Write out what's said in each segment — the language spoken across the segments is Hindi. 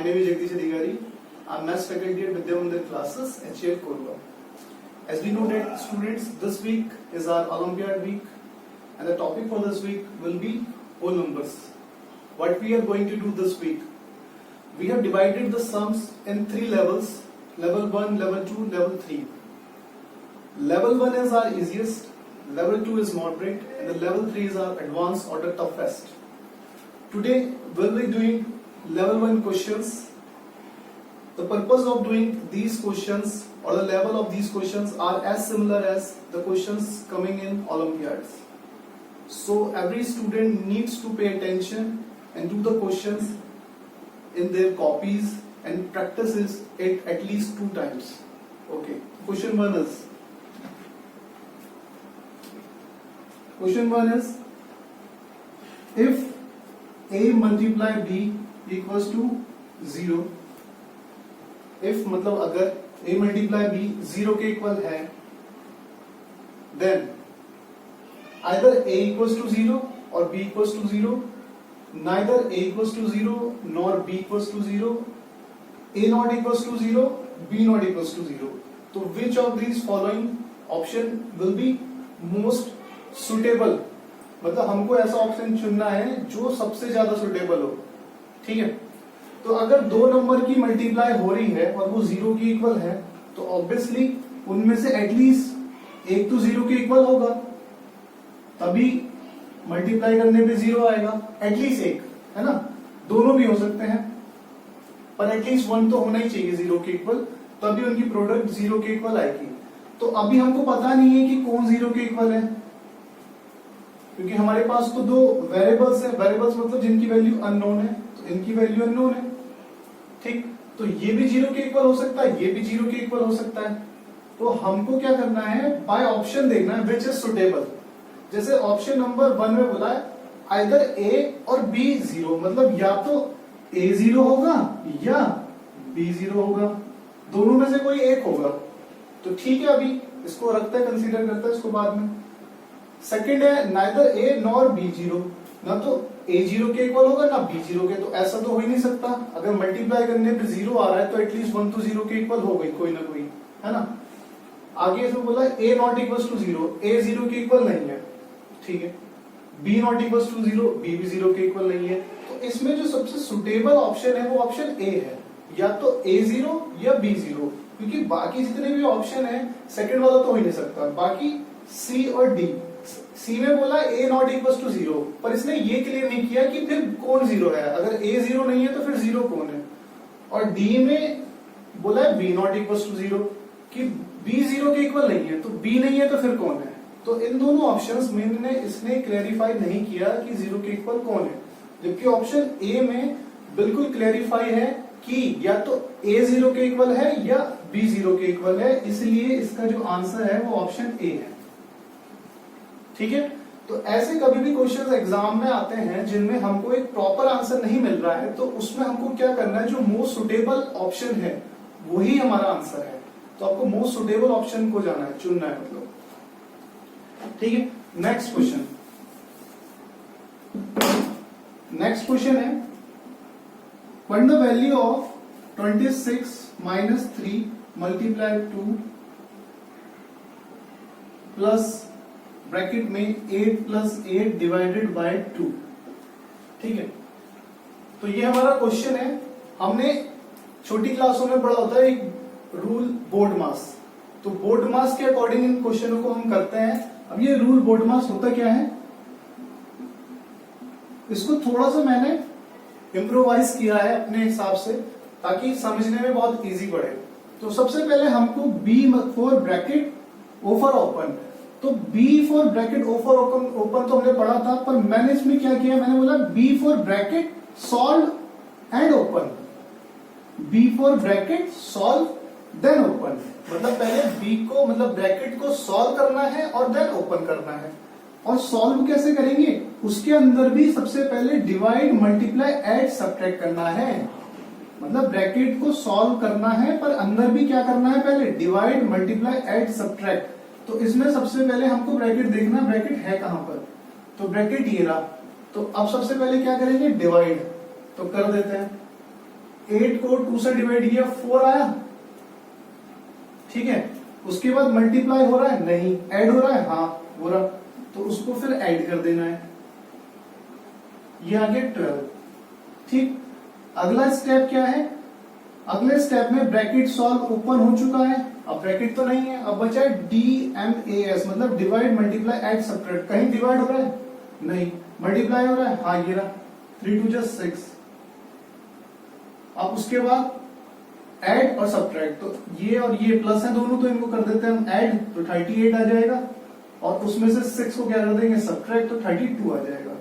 name is Jagdish Adhikari. I'm Maths faculty at Vidya Mandir classes, HCL Korba. As we know that students, this week is our Olympiad week and the topic for this week will be whole numbers. What we are going to do this week? We have divided the sums in 3 levels, level 1, level 2, level 3. Level 1 is our easiest, level 2 is moderate and the level 3 is our advanced or the toughest. Today we'll be doing level 1 questions. The purpose of doing these questions or the level of these questions are as similar as the questions coming in Olympiads. So every student needs to pay attention and do the questions in their copies and practice it at least 2 times. Okay, question 1 is if A multiply B equals to 0, if मतलब अगर A multiply B 0 के इक्वल है, then either A equals to 0 or B equals to 0, neither A equals to 0 nor B equals to 0, A not equals to 0, B not equals to 0. So which of these following option will be most suitable? मतलब हमको ऐसा ऑप्शन चुनना है जो सबसे ज्यादा सुटेबल हो. ठीक है, तो अगर 2 नंबर की मल्टीप्लाई हो रही है और वो 0 की इक्वल है तो ऑब्वियसली उनमें से एटलीस्ट एक तो 0 के इक्वल होगा, तभी मल्टीप्लाई करने पे 0 आएगा. एटलीस्ट एक, है ना, दोनों भी हो सकते हैं पर एटलीस्ट 1 तो होना ही चाहिए 0 के इक्वल, तभी उनकी प्रोडक्ट 0 के इक्वल आएगी. तो अभी हमको पता नहीं है कि कौन 0 के इक्वल है, क्योंकि हमारे पास तो 2 वेरिएबल्स है. वेरिएबल्स मतलब जिनकी वैल्यू अननोन है, तो इनकी वैल्यू अननोन है. ठीक, तो ये भी 0 के इक्वल हो सकता है, ये भी 0 के इक्वल हो सकता है. तो हमको क्या करना है, बाय ऑप्शन देखना है विच इज सुटेबल. जैसे ऑप्शन नंबर 1 में बोला है आइदर A और B 0, मतलब या तो A 0 होगा या B 0 होगा, दोनों में से कोई एक होगा. तो ठीक है, अभी इसको रखते हैं, कंसीडर करते हैं इसको बाद में. सेकंड है नाइदर A नॉर B 0, ना तो A 0 के इक्वल होगा ना B 0 के, तो ऐसा तो हो ही नहीं सकता. अगर मल्टीप्लाई करने पे 0 आ रहा है तो एटलीस्ट 1 तो 0 के इक्वल हो गई कोई ना कोई, है ना. आगे इसमें बोला A not equal to 0, A 0 के इक्वल नहीं है. ठीक है, B not equal to 0, B भी 0 के इक्वल नहीं है. तो इसमें जो सबसे सुटेबल ऑप्शन है वो ऑप्शन A है, या तो A 0 या B 0, क्योंकि बाकी जितने भी ऑप्शन है सेकंड वाला तो हो ही नहीं सकता. बाकी C और D. C में बोला A नॉट इक्वल टू 0, पर इसने ये क्लियर नहीं किया कि फिर कौन 0 है. अगर A 0 नहीं है तो फिर 0 कौन है. और D में बोला है B नॉट इक्वल टू 0, कि B 0 के इक्वल नहीं है, तो B नहीं है तो फिर कौन है. तो इन दोनों ऑप्शंस में इसने क्लैरिफाई नहीं किया कि 0 के इक्वल कौन है, जबकि ऑप्शन A में बिल्कुल क्लैरिफाई है कि या तो A 0 के इक्वल है या B 0 के इक्वल है. इसलिए इसका जो आंसर है वो ऑप्शन A है. ठीक है, तो ऐसे कभी भी क्वेश्चंस एग्जाम में आते हैं जिनमें हमको एक प्रॉपर आंसर नहीं मिल रहा है, तो उसमें हमको क्या करना है, जो मोस्ट सुटेबल ऑप्शन है वही हमारा आंसर है. तो आपको मोस्ट सुटेबल ऑप्शन को जाना है, चुनना है मतलब. ठीक है, नेक्स्ट क्वेश्चन है find the value of 26 minus 3 multiply 2 plus bracket में 8 प्लस 8 डिवाइडेड बाय 2. ठीक है, तो ये हमारा क्वेश्चन है. हमने छोटी क्लासों में पढ़ा होता है एक रूल बोर्ड मास, तो बोर्ड मास के अकॉर्डिंग इन क्वेश्चनों को हम करते हैं. अब ये रूल बोर्ड मास होता क्या है, इसको थोड़ा सा मैंने इम्प्रोवाइज किया है अपने हिसाब से ताकि समझने में बहुत इजी पड़े. तो सबसे पहले हमको B for bracket O for open, तो B for bracket O for open तो हमने पढ़ा था, पर मैंने इसमें क्या किया, मैंने बोला B for bracket solve and open, B for bracket solve then open. मतलब पहले B को मतलब ब्रैकेट को सॉल्व करना है और देन ओपन करना है. और सॉल्व कैसे करेंगे, उसके अंदर भी सबसे पहले डिवाइड मल्टीप्लाई ऐड सब्ट्रैक्ट करना है. मतलब ब्रैकेट को सॉल्व करना है पर अंदर भी क्या करना है, पहले डिवाइड मल्टीप्लाई ऐड सब्ट्रैक्ट. तो इसमें सबसे पहले हमको ब्रैकेट देखना, ब्रैकेट है कहां पर, तो ब्रैकेट ये रहा. तो अब सबसे पहले क्या करेंगे, डिवाइड. तो कर देते हैं. 8 को 2 से डिवाइड किया 4 आया, ठीक है। उसके बाद मल्टीप्लाई हो रहा है, नहीं। ऐड हो रहा है, हाँ हो रहा, तो उसको फिर ऐड कर देना है, ये आ गया 12, ठीक। अगला स्टेप क्या है, अगले स्टेप में ब्रैकेट सॉल्व ओपन हो चुका है, अब ब्रैकेट तो नहीं है, अब बचा है DMAS, मतलब डिवाइड मल्टीप्लाई ऐड सब्ट्रैक्ट। कहीं डिवाइड हो रहा है, नहीं। मल्टीप्लाई हो रहा है, हाँ ये रहा, 3 2 just 6। अब उसके बाद ऐड और सब्ट्रैक्ट, तो ये और ये प्लस है दोनों, तो इनको कर देते हैं हम ऐड, तो 38 आ जाएगा, और उसमें से 6 को क्या कर देंगे सब्ट्रैक्ट, तो 32 आ जाएगा।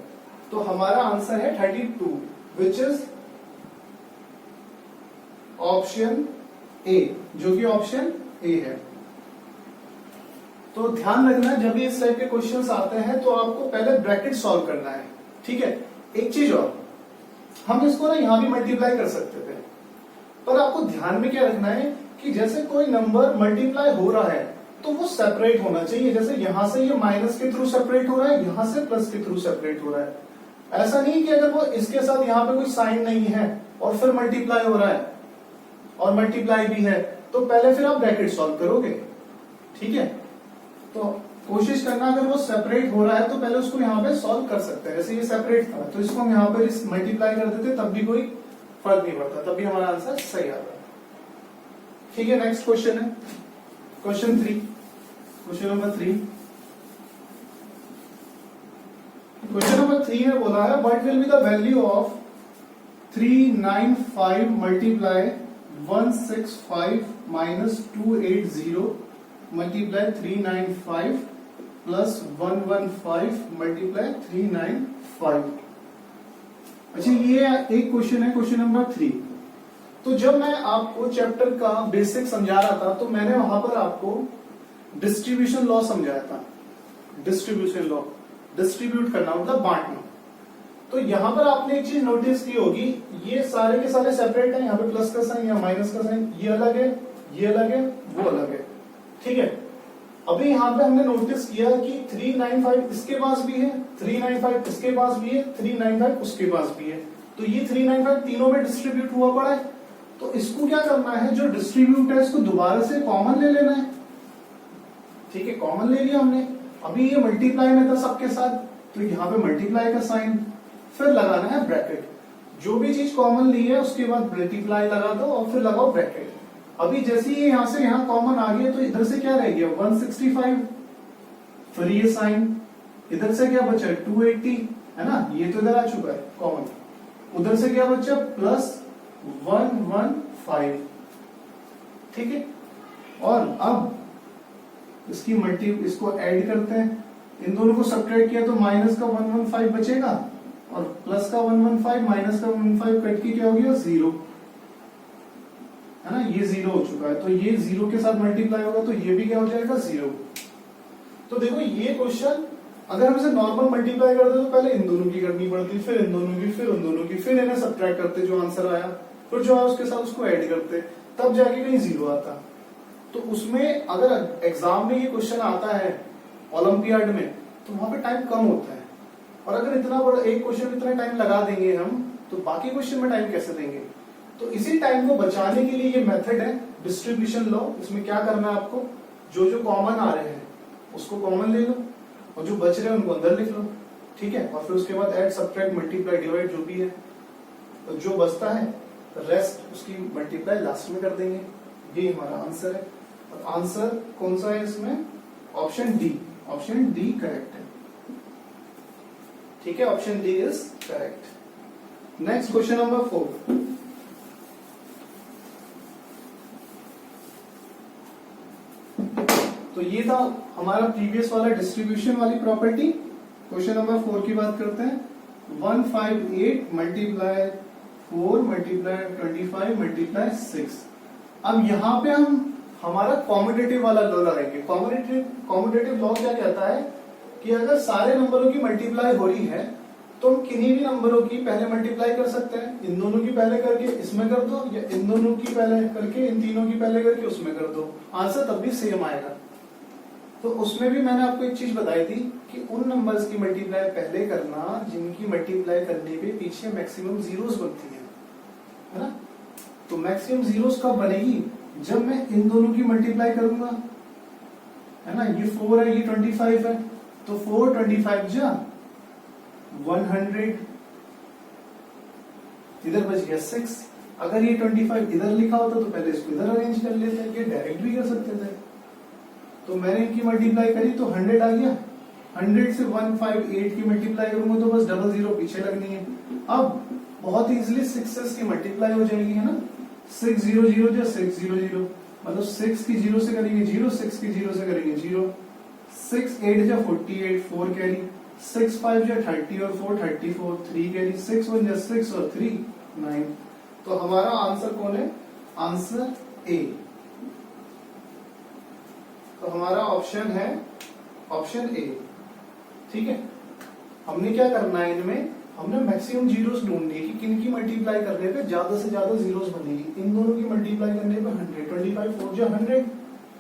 तो हमारा आंसर है 32, विच इज ऑप्शन ए, जो कि ऑप्शन ए है। तो ध्यान रखना, जब इस टाइप के क्वेश्चंस आते हैं तो आपको पहले ब्रैकेट सॉल्व करना है, ठीक है। एक चीज और, हम इसको ना यहां भी मल्टीप्लाई कर सकते थे, पर आपको ध्यान में क्या रखना है कि जैसे कोई नंबर मल्टीप्लाई हो रहा है तो वो सेपरेट होना चाहिए। जैसे यहां से ये माइनस के थ्रू सेपरेट हो रहा है, यहां से प्लस के थ्रू सेपरेट हो रहा है। ऐसा नहीं कि अगर वो इसके साथ यहाँ पे कोई साइन नहीं है और फिर मल्टीप्लाई हो रहा है और मल्टीप्लाई भी है, तो पहले फिर आप ब्रैकेट सॉल्व करोगे, ठीक है। तो कोशिश करना, अगर वो सेपरेट हो रहा है तो पहले उसको यहाँ पे सॉल्व कर सकते हैं। जैसे ये सेपरेट था तो इसको हम यहाँ पर मल्टीप्लाई कर देते, तब भी कोई फर्क नहीं पड़ता, तब भी हमारा आंसर सही आता है, ठीक है। नेक्स्ट क्वेश्चन है question 3, question number 3। Question number 3 में बोला है what will be the value of 395 multiply 165 minus 280 multiply 395 plus 115 multiply 395। अच्छा, ये एक क्वेश्चन है, क्वेश्चन नंबर 3। तो जब मैं आपको चैप्टर का बेसिक समझा रहा था तो मैंने वहां पर आपको डिस्ट्रीब्यूशन लॉ समझाया था। डिस्ट्रीब्यूशन लॉ, डिस्ट्रीब्यूट करना मतलब बांटना। तो यहां पर आपने एक चीज नोटिस की होगी, ये सारे के सारे सेपरेट हैं, यहाँ पे प्लस का साइन या माइनस का साइन, ये अलग है, ये अलग है, वो अलग है, ठीक है। अभी यहाँ पे हमने नोटिस किया कि 395 इसके पास भी है, 395 इसके पास भी है, 395 उसके पास भी है, तो ये 395 तीनों में डिस्ट्रीब्यूट हुआ पड़ा है। तो इसको क्या करना है, जो डिस्ट्रीब्यूट है इसको दोबारा से कॉमन ले लेना है, ठीक है। कॉमन ले लिया हमने, अभी ये मल्टीप्लाई में था सबके साथ, तो यहाँ पे मल्टीप्लाई का साइन, फिर लगाना है ब्रैकेट। जो भी चीज कॉमन ली है उसके बाद मल्टीप्लाई लगा दो और फिर लगाओ ब्रैकेट। अभी जैसे ही यहां से यहां कॉमन आ गया तो इधर से क्या रह गया 165, फिर ये साइन, इधर से क्या बचा 280, है ना, ये तो इधर आ चुका है कॉमन। उधर से क्या बचा प्लस 115, ठीक है। और अब इसको ऐड करते हैं, इन दोनों को सब्ट्रैक्ट किया तो माइनस का 115 बचेगा और प्लस का 115, माइनस का 115 कट के क्या हो गया 0, है ना, ये 0 हो चुका है। तो ये 0 के साथ मल्टीप्लाई होगा तो ये भी क्या हो जाएगा 0। तो देखो ये क्वेश्चन अगर हम इसे नॉर्मल मल्टीप्लाई करते तो पहले इन दोनों की करनी पड़ती, फिर इन दोनों की, फिर उन दोनों की, फिर इन्हें सब्ट्रैक्ट करते, जो आंसर आया फिर जो है उसके साथ उसको ऐड करते, तब जाके कहीं 0 आता। तो उसमें अगर एग्जाम में ये क्वेश्चन आता है ओलंपियाड में तो वहां पे टाइम कम होता है, और अगर इतना बड़ा एक क्वेश्चन इतना टाइम लगा देंगे हम तो बाकी क्वेश्चन में टाइम कैसे देंगे। तो इसी टाइम को बचाने के लिए ये मेथड है डिस्ट्रीब्यूशन लॉ। इसमें क्या करना है आपको, जो जो कॉमन आ रहे हैं उसको कॉमन ले लो और जो बच रहे हैं उनको अंदर लिख लो, ठीक है। और फिर उसके बाद ऐड सब्ट्रैक्ट मल्टीप्लाई डिवाइड जो भी है, तो जो बचता है रेस्ट उसकी मल्टीप्लाई लास्ट में कर देंगे। ये हमारा आंसर है। और आंसर कौन सा है इसमें, option D, option D correct है, ठीक है। Option D is correct. Next question number 4। तो ये था हमारा प्रीवियस वाला डिस्ट्रीब्यूशन वाली प्रॉपर्टी। क्वेश्चन नंबर 4 की बात करते हैं। 158 मल्टीप्लाई 4 मल्टीप्लाई 25 मल्टीप्लाई 6। अब यहाँ पे हम हमारा कॉम्यूटेटिव वाला लॉ लगाएंगे। कॉम्यूटेटिव लॉ क्या कहता है कि अगर सारे नंबरों की मल्टीप्लाई हो रही है तो हम किन्हीं भी नंबरों की पहले मल्टीप्लाई कर सकते हैं। इन दोनों की पहले करके इसमें कर दो, या इन दोनों की पहले करके इन तीनों की पहले करके उसमें कर दो, आंसर तब भी सेम आएगा। तो उसमें भी मैंने आपको एक चीज बताई थी कि उन नंबर्स की मल्टीप्लाई पहले करना जिनकी मल्टीप्लाई करने पे पीछे मैक्सिमम जीरोस बनती है ना। तो मैक्सिमम जीरोस कब बनेगी, जब मैं इन दोनों की मल्टीप्लाई करूंगा, है ना। ये 4 है, ये 25 है, तो 4 25 जा 100, इधर बच गया 6। अगर ये 25 इधर लिखा होता तो पहले इसको इधर अरेंज कर लेते, ये डायरेक्ट भी कर सकते थे। तो मैंने इनकी मल्टीप्लाई करी तो 100 आ गया। 100 से 158 की मल्टीप्लाई करूंगा तो बस डबल जीरो पीछे लगनी है। अब बहुत इजीली 6 की मल्टीप्लाई हो जाएगी, है ना। 600 जो 600, मतलब 6 की 0 से करेंगे 0, 6 की 0 से करेंगे 0, 6 8 जा 48, 4 कैरी, 6 5 जा 30 और 4 34, 3 कैरी, 6 1 जा 6 और 3 9। तो हमारा आंसर कौन है, आंसर ए। तो हमारा ऑप्शन है ऑप्शन ए, ठीक है। हमने क्या करना है, इनमें हमने मैक्सिमम जीरोस ढूंढनी है कि किन की मल्टीप्लाई करने पे ज्यादा से ज्यादा जीरोस बनेगी। इन दोनों की मल्टीप्लाई करने पे 100, 25 4 जा 100,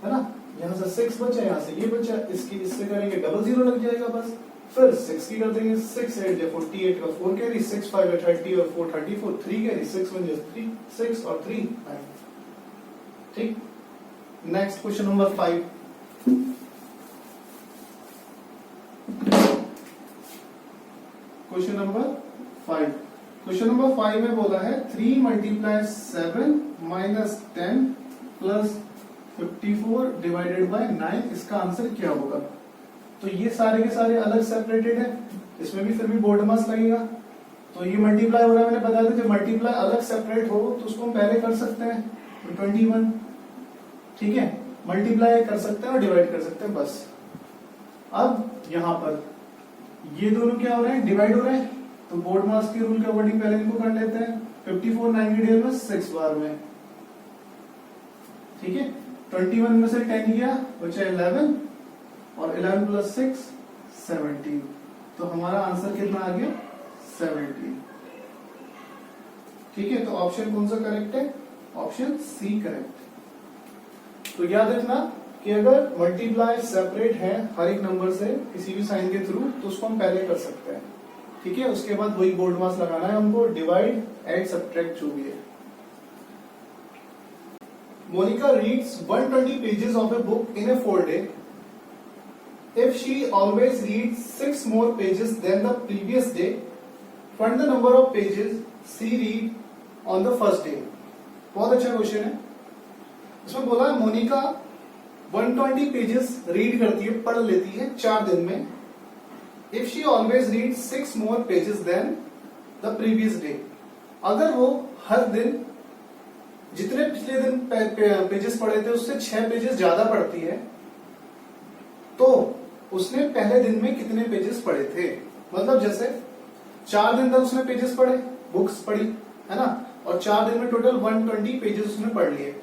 है ना। यहाँ से 6 बचा, यहाँ से ये बचा, इसकी इससे करेंगे डबल जीरो लग जाएगा बस। फिर 6 की कर देंगे, 6 8 जा 48 का 4 कैरी, 6 5 जा 30 और 4 34, 3 कैरी, 6 1 जा 3 6 और 3 9। ठीक, next question number 5। Question number 5, question number 5 में बोला है 3 multiply 7 minus 10 plus 54 divided by 9, इसका आंसर क्या होगा। तो ये सारे के सारे अलग सेपरेटेड है, इसमें भी फिर भी बोर्ड मास लगेगा। तो ये मल्टीप्लाई हो रहा है, मैंने बताया था जब मल्टीप्लाई अलग सेपरेट हो तो उसको हम पहले कर सकते हैं, तो 21, ठीक है। मल्टीप्लाई कर सकते हैं और डिवाइड कर सकते हैं बस। अब यहां पर ये दोनों क्या हो रहे हैं, डिवाइड हो रहे हैं, तो बोर्ड मास के रूल के अकॉर्डिंग पहले इनको कर लेते हैं। 54 9 की डेल में 6 बार में, ठीक है। 21 में से 10 गया, बचा 11 और 11 प्लस 6 17। तो हमारा आंसर कितना आ गया, 17, ठीक है। तो ऑप्शन कौन सा करेक्ट है, ऑप्शन सी करेक्ट। तो याद रखना कि अगर मल्टीप्लाई सेपरेट है हर एक नंबर से किसी भी साइन के थ्रू, तो उसको हम पहले कर सकते हैं, ठीक है। उसके बाद वही बोर्ड मास लगाना है हमको, डिवाइड एड सब्ट्रैक्ट जो भी है। Monica reads 120 pages of a book in a 4 day. If she always reads 6 more pages than the previous day, find the number of pages she read on the first day. बहुत अच्छा क्वेश्चन है। इसमें बोला है मोनिका 120 पेजेस रीड करती है, पढ़ लेती है 4 दिन में। If she always reads 6 more pages than the previous day, अगर वो हर दिन जितने पिछले दिन पेजेस पढ़े थे उससे 6 पेजेस ज्यादा पढ़ती है, तो उसने पहले दिन में कितने पेजेस पढ़े थे। मतलब जैसे 4 दिन तक उसने पेजेस पढ़े, बुक्स पढ़ी, है ना, और 4 दिन में टोटल 120 पेजेस उसने पढ़ लिए।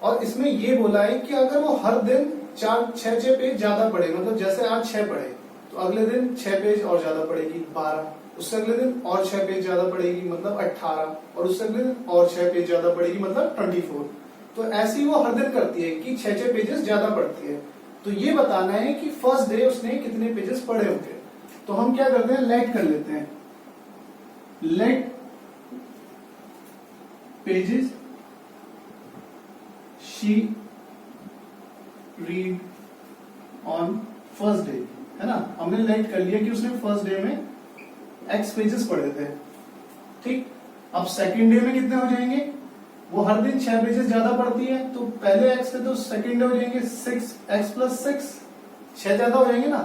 और इसमें ये बोला है कि अगर वो हर दिन 6 पेज ज्यादा पढ़े, मतलब जैसे आज 6 पढ़े तो अगले दिन 6 पेज और ज्यादा पढ़ेगी 12, उससे अगले दिन और 6 पेज ज्यादा पढ़ेगी मतलब 18, और उससे अगले दिन और 6 पेज ज्यादा पढ़ेगी मतलब 24। तो ऐसी वो हर दिन करती है कि 6 पेजेस ज्यादा पढ़ती है। तो ये बताना है कि फर्स्ट डे उसने कितने पेजेस पढ़े होंगे। तो हम क्या करते हैं, लेट कर लेते हैं, let pages she read on first day, है ना। हमने लेट कर लिया कि उसने फर्स्ट डे में एक्स पेजेस पढ़े थे, ठीक। अब सेकंड डे में कितने हो जाएंगे, वो हर दिन 6 पेजेस ज्यादा पढ़ती है, तो पहले एक्स थे तो सेकंड डे हो जाएंगे 6 x प्लस 6, 6 ज्यादा हो जाएंगे ना,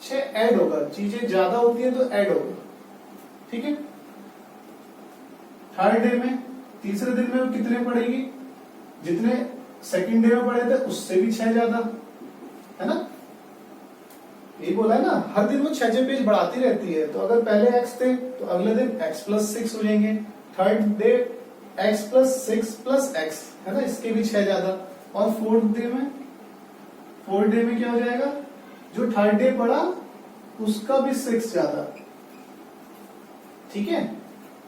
6 ऐड होगा, चीजें ज्यादा होती है तो ऐड होगा, ठीक है। थर्ड डे में, तीसरे दिन में वो कितने पढ़ेगी, जितने सेकंड डे में पढ़े थे उससे भी 6 ज्यादा, है ना। यही बोला है ना, हर दिन वो 6 पेज बढ़ाती रहती है। तो अगर पहले x थे तो अगले दिन x प्लस 6 हो जाएंगे, third day x plus 6 plus x, है ना, इसके भी 6 ज्यादा। और फोर्थ डे में क्या हो जाएगा, जो थर्ड डे पढ़ा उसका भी 6 ज्यादा, ठीक है।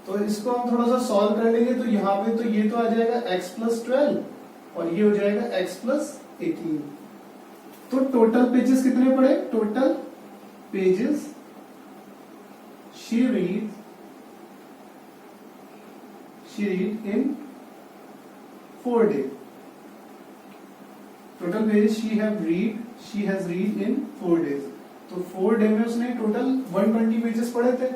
तो इसको हम थोड़ा सा सॉल्व कर लेंगे, तो यहाँ पे तो ये तो आ जाएगा x प्लस 12 और ये हो जाएगा x प्लस 18। तो टोटल पेजेस कितने पढ़े, total pages she read in 4 days. Total pages she has read in 4 days. तो 4 डे में उसने टोटल 120 पेजेस पढ़े थे.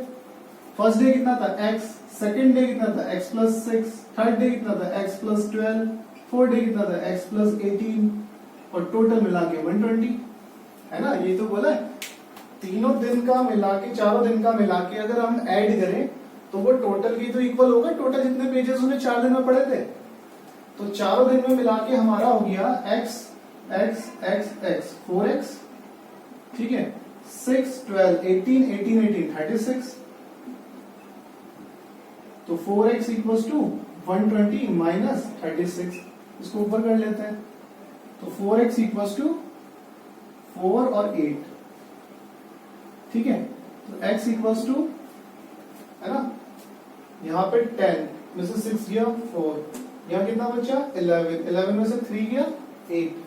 फर्स्ट डे कितना था x, सेकेंड डे कितना था x प्लस 6, थर्ड डे कितना था x प्लस 12, फोर्थ डे कितना था x प्लस 18 और टोटल मिला के 120 है ना. ये तो बोला है तीनों दिन का मिला के, चारों दिन का मिला के अगर हम ऐड करें तो वो टोटल की तो इक्वल होगा टोटल जितने पेजेस उसने 4 दिन में पढ़े थे. तो चारों दिन में मिला के हमारा हो गया x x x x 4x, ठीक है, 6 12 18 18 18 36. तो 4x इक्वल्स टू 120 माइनस 36. इसको ऊपर कर लेते हैं. तो 4x इक्वल्स टू 4 और 8, ठीक है. तो x इक्वल्स टू, है ना, यहाँ पे 10 में से 6 गया 4, यहाँ कितना बचा 11, 11 में से 3 गया 8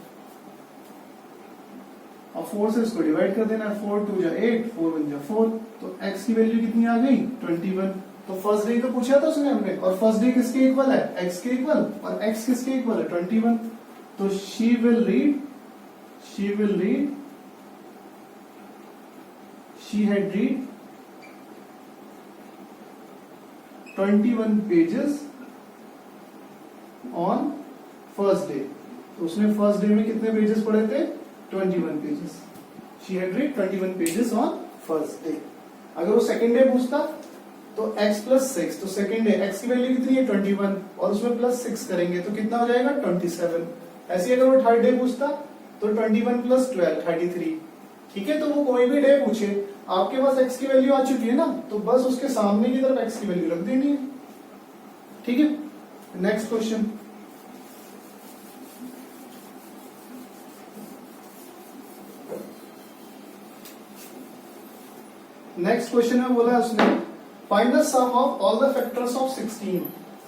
और 4 से इसको डिवाइड कर देना. 4 2 जा 8, 4 1 जा 4. तो x की वैल्यू कितनी आ गई 21. तो फर्स्ट डे तो पूछा था उसने हमने, और फर्स्ट डे किसके इक्वल है x के इक्वल, और x किसके इक्वल है 21. तो she will read she had read 21 pages on first day. तो उसने फर्स्ट डे में कितने पेजेस पढ़े थे 21 pages. she had read 21 pages on first day. अगर वो सेकेंड डे पूछता तो x प्लस 6, तो सेकेंड डे x की वैल्यू कितनी है 21 और उसमें प्लस 6 करेंगे तो कितना हो जाएगा 27. ऐसे अगर वो थर्ड डे पूछता तो 21 प्लस 12 33. ठीक है, तो वो कोई भी डे पूछे, आपके पास x की वैल्यू आ चुकी है ना, तो बस उसके सामने की तरफ x की वैल्यू रख देनी है. ठीक है, नेक्स्ट क्वेश्चन. नेक्स्ट क्वेश्चन में बोला उसने find the sum of all the factors of 16.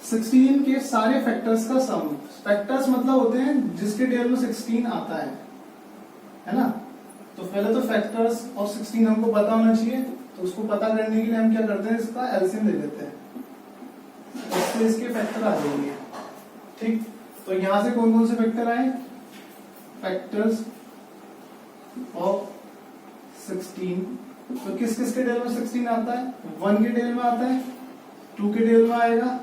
16 के सारे फैक्टर्स का सम. फैक्टर्स मतलब होते हैं जिसके टेबल में 16 आता है ना. तो पहले तो फैक्टर्स ऑफ 16 हमको पता होना चाहिए, तो उसको पता करने के लिए हम क्या करते हैं, इसका एलसीएम ले लेते हैं, इससे इसके फैक्टर आ जाएंगे. ठीक, तो यहां से कौन कौन से फैक्टर आए, फैक्टर्स ऑफ 16. तो किस किस के टेबल में 16 आता है, 1 के टेबल में आता है, 2 के टेबल में आएगा,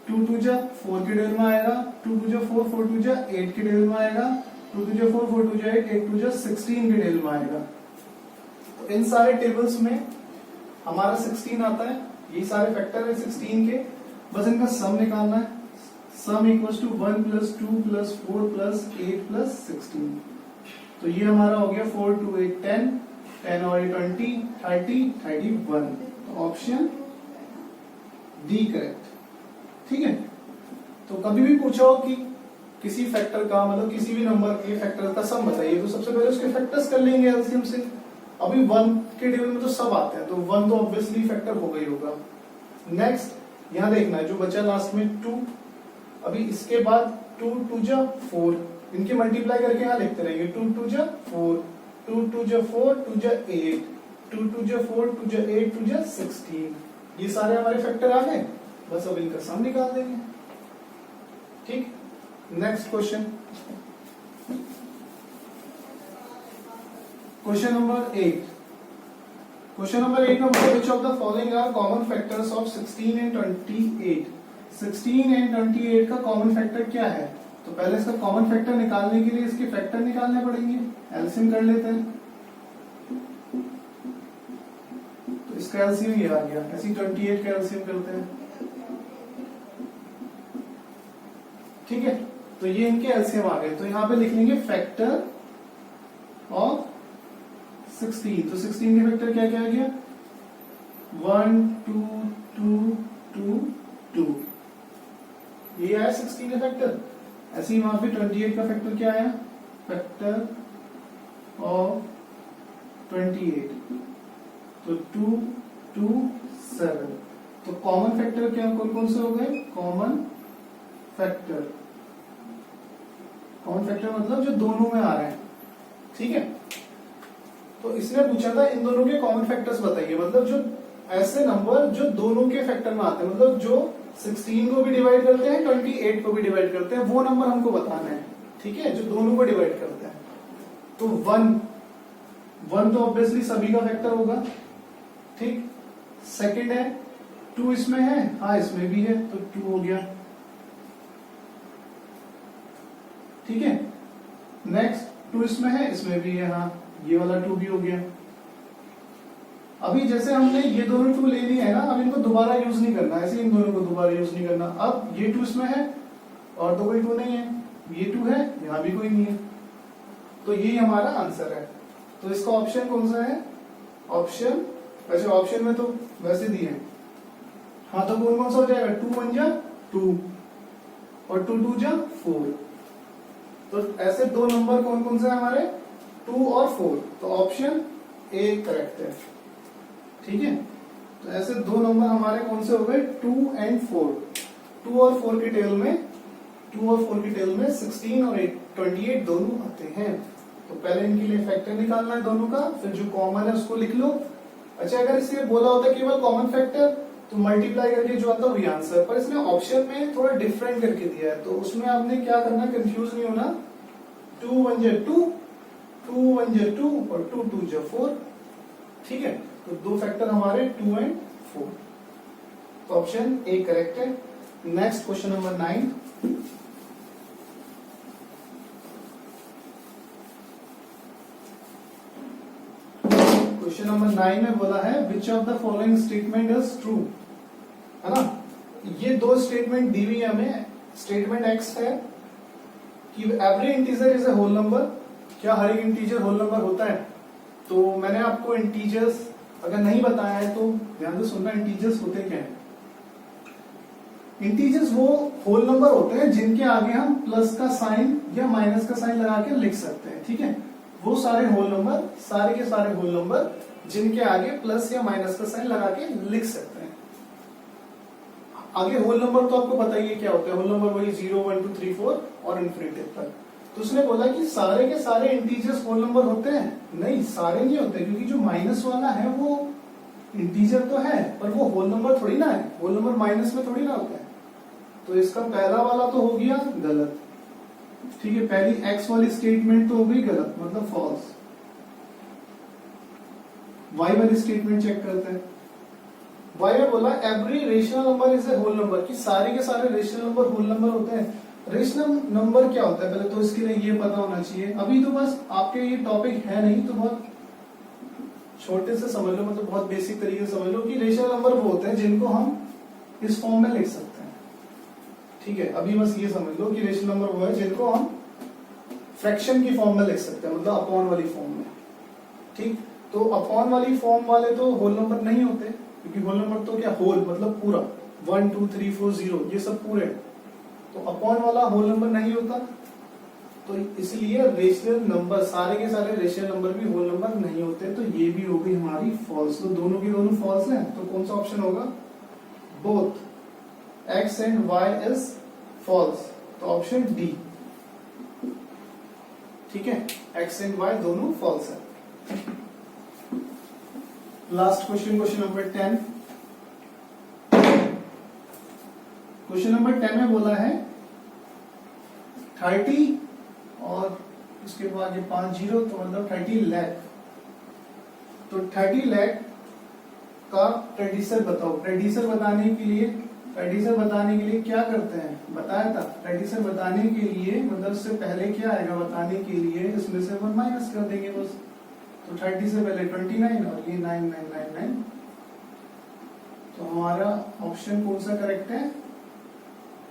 2 2 जा 4 के टेबल में आएगा, 2 2 जा 4 4 2 जा 8 के टेबल में आएगा, 2 2 जा 4 4 2 जा 8 8 2 जा 16 के टेबल में आएगा. तो इन सारे टेबल्स में हमारा 16 आता है. ये सारे फैक्टर है 16 के, बस इनका सम निकालना है. Sum equals to 1 plus 2 plus 4 plus 8 plus 16. तो ये हमारा हो गया 4 2 8 10, 10 और 20 30 31. तो ऑप्शन डी करेक्ट. ठीक है, तो कभी भी पूछो कि किसी फैक्टर का मतलब किसी भी नंबर के फैक्टर का सम बताइए, तो सबसे पहले उसके फैक्टर्स कर लेंगे एलसीएम से. अभी 1 के टेबल में तो सब आते हैं, तो 1 तो ऑब्वियसली फैक्टर होगा ही होगा. नेक्स्ट यहां देखना है जो बचा लास्ट में 2. अभी इसके बाद 2 2 जा 4, इनके मल्टीप्लाई करके यहां लिखते रहेंगे. 2 2 जा 4, 2 2 जा 4, 2 जा 8, 2 2 जा 4, 2 जा 8, 2 जा 16. ये सारे हमारे फैक्टर आ गए, बस अब इनका सम निकाल देंगे. ठीक, next question. Question number 8. Question number 8 में बोला which of the following are common factors of 16 and 28. 16 and 28 का कॉमन फैक्टर क्या है. तो पहले इसका कॉमन फैक्टर निकालने के लिए इसके फैक्टर निकालने पड़ेंगे. एलसीएम कर लेते हैं. तो इसका एलसीएम ये आ गया. ऐसी 28 का एलसीएम करते हैं. ठीक है, तो ये इनके एलसीएम आ गए. तो यहां पे लिख लेंगे फैक्टर ऑफ 16. तो 16 के फैक्टर क्या क्या आ गया, 1 2 2 2 2. ये आया 16 का फैक्टर. ऐसे ही वहां पे 28 का फैक्टर क्या आया, फैक्टर ऑफ 28. तो 2 2 7. तो कॉमन फैक्टर क्या कौन कौन से हो गए, कॉमन फैक्टर. कॉमन फैक्टर मतलब जो दोनों में आ रहे हैं. ठीक है, तो इसने पूछा था इन दोनों के कॉमन फैक्टर्स बताइए, मतलब जो ऐसे नंबर जो दोनों के फैक्टर में आते हैं, मतलब जो 16 को भी डिवाइड करते हैं, 28 को भी डिवाइड करते हैं, वो नंबर हमको बताना है, ठीक है, जो दोनों को डिवाइड करते हैं। तो 1 तो ऑब्वियसली सभी का फैक्टर होगा, ठीक। सेकंड है 2 इसमें है, हाँ इसमें भी है, तो 2 हो गया, ठीक है। नेक्स्ट 2 इसमें है, इसमें भी है, हाँ ये वाला 2 भी हो गया। अभी जैसे हमने ये दोनों 2 ले लिए है ना, अब इनको दोबारा यूज नहीं करना, ऐसे इन दोनों को दोबारा यूज नहीं करना। अब ये 2 इसमें है और तो कोई 2 नहीं है, ये 2 है, यहां भी कोई नहीं है, तो यही हमारा आंसर है। तो इसका ऑप्शन कौन सा है? ऑप्शन, वैसे ऑप्शन में तो वैसे दिए हैं, हाँ तो कौन सा हो जाएगा? 2 1 जा 2 और 2 2 जा 4। तो ऐसे दो नंबर कौन कौन से हैं हमारे? 2 और 4, तो ऑप्शन ए करेक्ट है, ठीक है। तो ऐसे दो नंबर हमारे कौन से हो गए? 2 और 4। 2 और 4 की टेबल में 16 और 28 दोनों आते हैं। तो पहले इनके लिए फैक्टर निकालना है दोनों का, फिर जो कॉमन है उसको लिख लो। अच्छा, अगर इसलिए बोला होता केवल कॉमन फैक्टर तो मल्टीप्लाई करके जो आता वही आंसर, पर इसने ऑप्शन में थोड़ा डिफरेंट करके दिया है, तो उसमें आपने क्या करना, कंफ्यूज नहीं होना। 2 1 जा 2, 2 1 जा 2 और 2 2 जा 4, ठीक है। तो दो फैक्टर हमारे 2 और 4, तो ऑप्शन ए करेक्ट है। Next question number 9। Question number 9 में बोला है which of the following statement is true, है ना। ये दो स्टेटमेंट दी हुई है हमें। स्टेटमेंट एक्स है कि every integer is a whole number. क्या हर एक इंटीजर होल नंबर होता है? तो मैंने आपको इंटीजर्स अगर नहीं बताया है तो ध्यान से सुनना, इंटीजर्स होते क्या है। इंटीजर्स वो होल नंबर होते हैं जिनके आगे हम प्लस का साइन या माइनस का साइन लगा के लिख सकते हैं, ठीक है। वो सारे होल नंबर, सारे के सारे होल नंबर जिनके आगे प्लस या माइनस का साइन लगा के लिख सकते हैं। आगे होल नंबर तो आपको पता ही है क्या होता है। होल नंबर वही 0 1 2 3 4 और इन्फिनिटी तक। तो उसने बोला कि सारे के सारे इंटीजर्स होल नंबर होते हैं? नहीं, सारे नहीं होते, क्योंकि जो माइनस वाला है वो इंटीजर तो है पर वो होल नंबर थोड़ी ना है। होल नंबर माइनस में थोड़ी ना होता है। तो इसका पहला वाला तो हो गया गलत, ठीक है। पहली एक्स वाली स्टेटमेंट तो हो गई गलत, मतलब फॉल्स। वाई वाली स्टेटमेंट चेक करते हैं। वाई में बोला every rational number is a whole number, कि सारे के सारे रेशनल नंबर होल नंबर होते हैं। रेशनल नंबर क्या होता है पहले तो इसके लिए ये पता होना चाहिए। अभी तो बस आपके ये टॉपिक है नहीं, तो बहुत छोटे से समझ लो, मतलब बहुत बेसिक तरीके से समझ लो कि रेशनल नंबर वो होते हैं जिनको हम इस फॉर्म में लिख सकते हैं, ठीक है। अभी बस ये समझ लो कि रेशनल नंबर वो है जिनको हम फ्रैक्शन की फॉर्म में लिख सकते हैं, मतलब अपॉन वाली फॉर्म में, ठीक। तो अपॉन वाली फॉर्म वाले तो होल नंबर नहीं होते, क्योंकि होल नंबर तो क्या, होल मतलब पूरा 1 2 3 4 0 ये सब पूरे। तो अपॉन वाला होल नंबर नहीं होता, तो इसलिए रेशनल नंबर, सारे के सारे रेशनल नंबर भी होल नंबर नहीं होते। तो ये भी हो गई हमारी फॉल्स। तो दोनों की दोनों फॉल्स हैं। तो कौन सा ऑप्शन होगा? Both X and Y is false, तो ऑप्शन डी, ठीक है। एक्स एंड वाई दोनों फॉल्स है। Last question, question number 10। Question number 10 में बोला है 30 और उसके बाद ये 5 0, तो मतलब 30 लाख। तो 30 लाख का प्रेडिसर बताओ। प्रेडिसर बताने के लिए क्या करते हैं, बताया था। प्रेडिसर बताने के लिए मतलब इससे पहले क्या आएगा बताने के लिए, इसमें से 1 माइनस कर देंगे बस। तो 30 से पहले 29 और ये 9 9 9 9। तो हमारा ऑप्शन कौन सा करेक्ट है?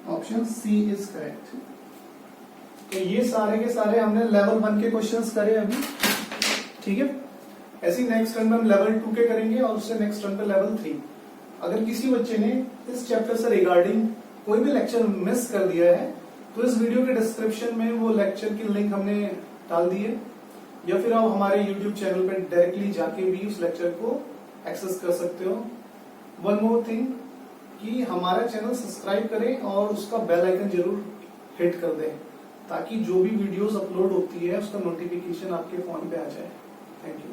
Option C is correct. तो ये सारे के सारे हमने लेवल 1 के क्वेश्चंस करे अभी, ठीक है। ऐसे ही नेक्स्ट रन में हम लेवल 2 के करेंगे और उससे नेक्स्ट रन पे लेवल 3। अगर किसी बच्चे ने इस चैप्टर से रिगार्डिंग कोई भी लेक्चर मिस कर दिया है तो इस वीडियो के डिस्क्रिप्शन में वो लेक्चर की लिंक हमने डाल दी है, या फिर आप हमारे YouTube चैनल पे डायरेक्टली जाके भी उस लेक्चर को एक्सेस कर सकते हो। वन मोर थिंग कि हमारा चैनल सब्सक्राइब करें और उसका बेल आइकन जरूर हिट कर दें, ताकि जो भी वीडियोस अपलोड होती है उसका नोटिफिकेशन आपके फोन पे आ जाए। Thank you.